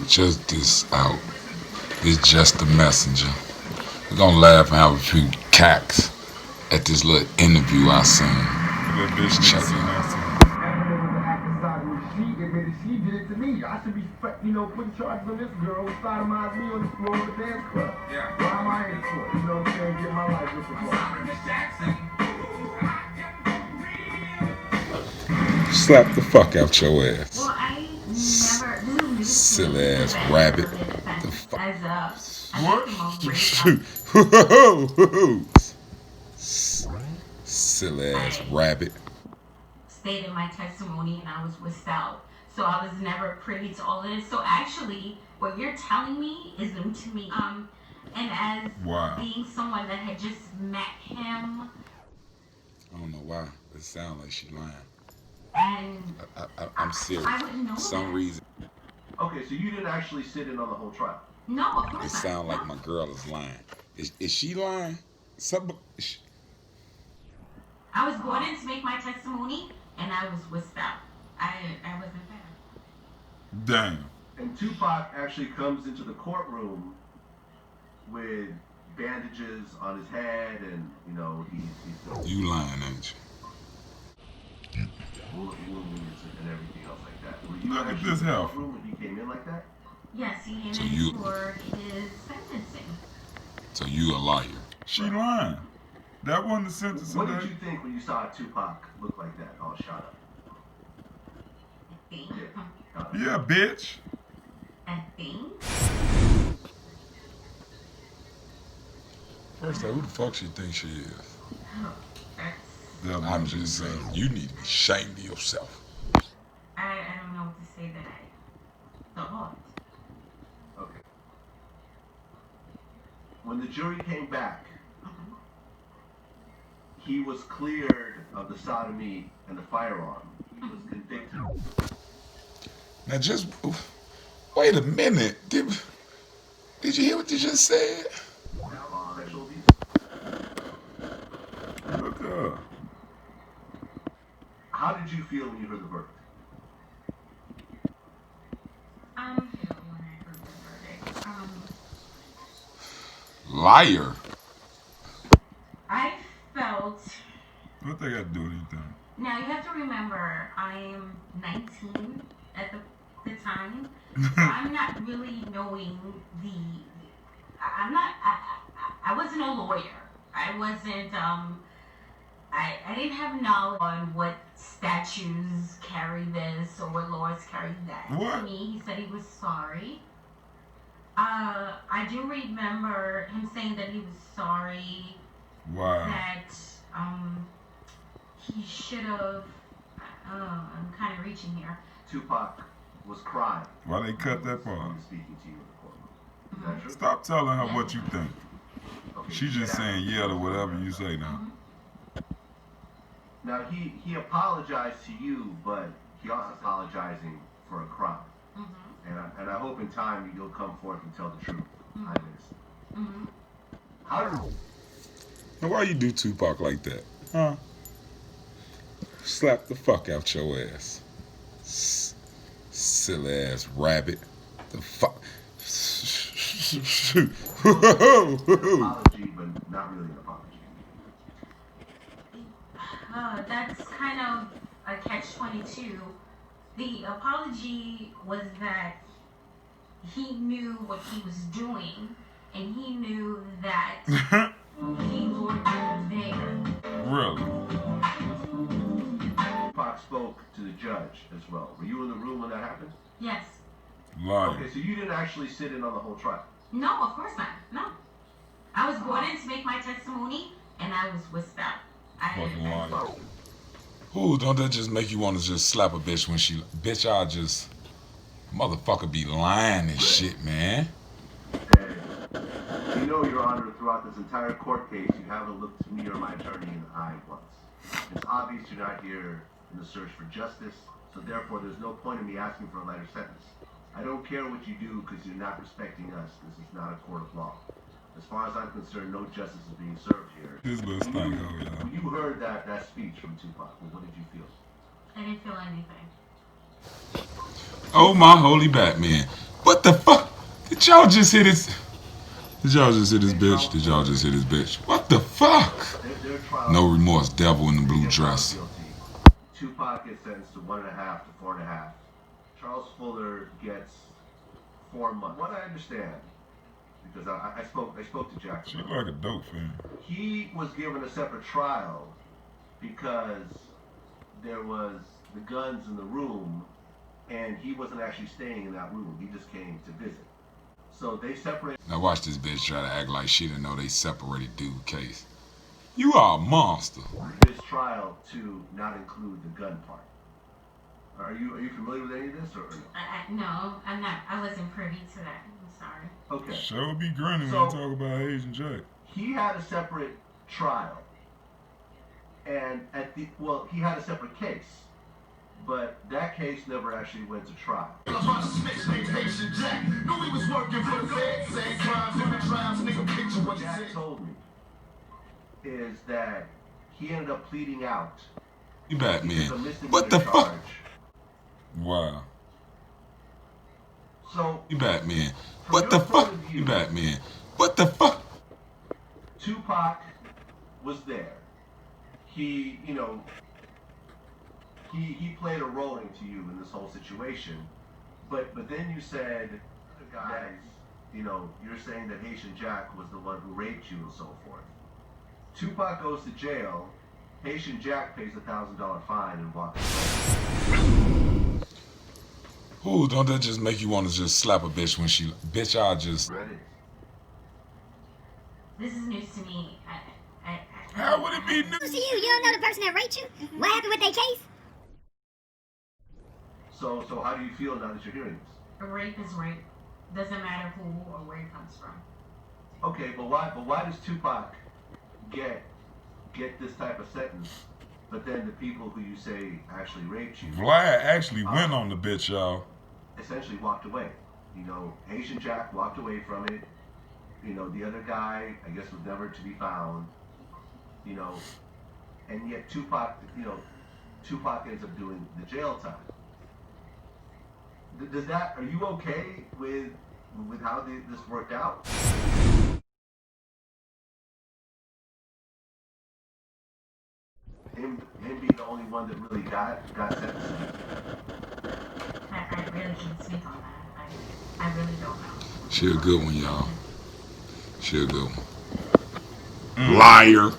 just this out. It's just the messenger. We're gonna laugh and have a few cacks at this little interview I seen. That bitch Check it out. She did it to me. I should be, putting charges on this girl who sodomized me on the floor of the dance club. Yeah. Why am I in court? You know what I'm saying? Get my life with the fuck. Slap the fuck out your ass. Well, I never silly ass rabbit. The fuck. As a What? Silly ass rabbit. stated my testimony and I was whisked out. So I was never privy to all of this. So actually, what you're telling me is new to me. And as being someone that had just met him. I don't know why. It sounds like she lying. And I'm serious. I wouldn't know For some reason. Okay, so you didn't actually sit in on the whole trial? No, of course not. It sounds like my girl is lying. Is she lying? I was brought in to make my testimony, and I was whisked out. I wasn't there. Damn. And Tupac actually comes into the courtroom with bandages on his head, and he's you lying, ain't you? wounds and everything else like that. Were you Look at actually this in the health. courtroom when he came in like that? Yes, he came So in you- for his sentencing. So you a liar. She lying. That wasn't the sentence What of did that. you think when you saw Tupac look like that, all shot up? I think. Yeah, bitch. I think. First of all, who the fuck she think she is? Oh, that's. That I'm was just saying, you need to be ashamed of yourself. I don't know what to say that I thought. Okay. When the jury came back, he was cleared of the sodomy and the firearm. He was convicted. Now just wait a minute. Did you hear what you just said? Sexual abuse. Look up. How did you feel when you heard the verdict? When I heard the verdict, Liar. I felt. What they got to do with anything? Now you have to remember, I'm 19 at the time. So I'm not really knowing I wasn't a lawyer. I wasn't. I didn't have knowledge on what statutes carry this or what laws carry that. What? To me, he said he was sorry. I do remember him saying that he was sorry. Wow. That he should have. I'm kind of reaching here. Tupac was crying. Why they cut that When he part? was speaking to you in the courtroom. Is that true? Stop telling her what you think. Okay, She just saying yeah to whatever you say now. Now he apologized to you, but he also apologizing for a crime. And I hope in time you'll come forth and tell the truth. I'm innocent. How did Now why you do Tupac like that? Huh? Slap the fuck out your ass. Silly ass rabbit. The fuck. apology, but not really an apology? That's kind of a catch-22. The apology was that he knew what he was doing, and he knew that he was there. Really? Tupac spoke to the judge as well. Were you in the room when that happened? Yes. Liar. Okay, so you didn't actually sit in on the whole trial. No, of course not. No. I was brought in to make my testimony, and I was whisked out. Fucking liar. Ooh, don't that just make you want to just slap a bitch when she... Bitch, I'll just... Motherfucker be lying and shit, man. And Your Honor, throughout this entire court case, you haven't looked me or my attorney in the eye once. It's obvious you're not here in the search for justice, so therefore there's no point in me asking for a lighter sentence. I don't care what you do because you're not respecting us. This is not a court of law. As far as I'm concerned, no justice is being served here. This little stank over y'all. When you heard that speech from Tupac, what did you feel? I didn't feel anything. Oh, my holy Batman. What the fuck? Did y'all just hit his? Did y'all just hit his bitch? Did y'all just hit his bitch? What the fuck? No remorse, devil in the blue dress. Tupac gets sentenced to 1.5 to 4.5. Charles Fuller gets 4 months. What I understand, because I spoke to Jack. She like a dope fan. He was given a separate trial because there was the guns in the room, and he wasn't actually staying in that room. He just came to visit. So they separated. Now watch this bitch try to act like she didn't know they separated dude case. You are a monster. His trial to not include the gun part. Are you familiar with any of this or no? No, I'm not. I wasn't privy to that. I'm sorry. Okay. Sure be grinning when you talk about Asian Jack. He had a separate trial, and he had a separate case, but that case never actually went to trial. Jack told me is that he ended up pleading out. You Batman. What the fuck? Wow. So you Batman. What the fuck? You Batman. What the fuck? Tupac was there. He, he played a role into you in this whole situation. But then you said, guys, you're saying that Haitian Jack was the one who raped you and so forth. Tupac goes to jail. Haitian Jack pays a $1,000 fine and walks away. Ooh, don't that just make you want to just slap a bitch when she... Bitch, I'll just... This is news to me. How would it be news to you? You don't know the person that raped you? What happened with their case? So how do you feel now that you're hearing this? A rape is rape. Doesn't matter who or where it comes from. Okay, but why does Tupac get this type of sentence, but then the people who you say actually raped you... Vlad actually went on the bitch, y'all. Essentially walked away. Haitian Jack walked away from it. The other guy, I guess, was never to be found. And yet Tupac ends up doing the jail time. Are you okay with how this worked out? Him being the only one that really got sentenced. I really can't speak on that. I really don't know. She a good one, y'all. She a good one. Liar.